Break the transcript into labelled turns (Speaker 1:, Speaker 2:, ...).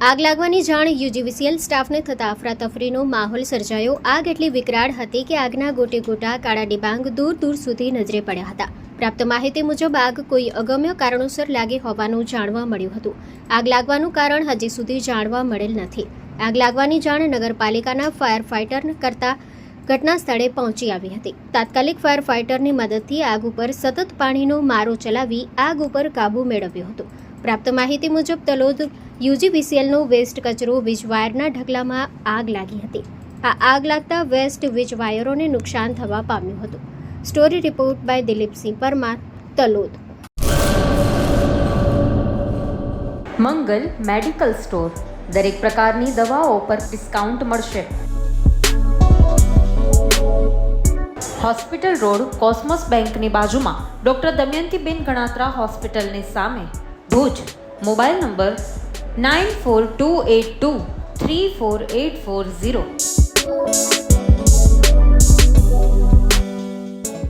Speaker 1: આગ લાગવાની જાણ યુજીવીસીએલ સ્ટાફને થતાં અફરાતફરીનો માહોલ સર્જાયો. આગ એટલી વિકરાળ હતી કે આગના ગોટે ગોટા કાળા ડિબાંગ દૂર દૂર સુધી નજરે પડ્યા હતા. પ્રાપ્ત માહિતી મુજબ આગ કોઈ અગમ્ય કારણોસર લાગી હોવાનું જાણવા મળ્યું હતું. આગ લાગવાનું કારણ હજી સુધી જાણવા મળેલ નથી. આગ લાગવાની જાણ નગરપાલિકાના ફાયર ફાઇટર કરતા ઘટના સ્થળે પહોંચી આવી હતી. તાત્કાલિક ફાયર ફાઇટરની મદદથી આગ ઉપર સતત પાણીનો મારો ચલાવી આગ ઉપર કાબૂ મેળવ્યો હતો. પ્રાપ્ત માહિતી મુજબ તલોદ યુજીવીસીએલનો વેસ્ટ કચરો વીજ વાયરના ઢગલામાં આગ લાગી હતી. આ આગ લાગતા વેસ્ટ વીજ વાયરોને નુકસાન થવા પામ્યું હતું. Story report by Dilipsinh Parmar, Talod.
Speaker 2: Mangal medical store. દરેક પ્રકારની દવાઓ પર ડિસ્કાઉન્ટ મળશે. હોસ્પિટલ રોડ, કોસ્મોસ બેંકની બાજુમાં, ડોક્ટર દમયંતીબેન ગણાત્રા હોસ્પિટલની સામે, ભુજ. Mobile number 9428234840.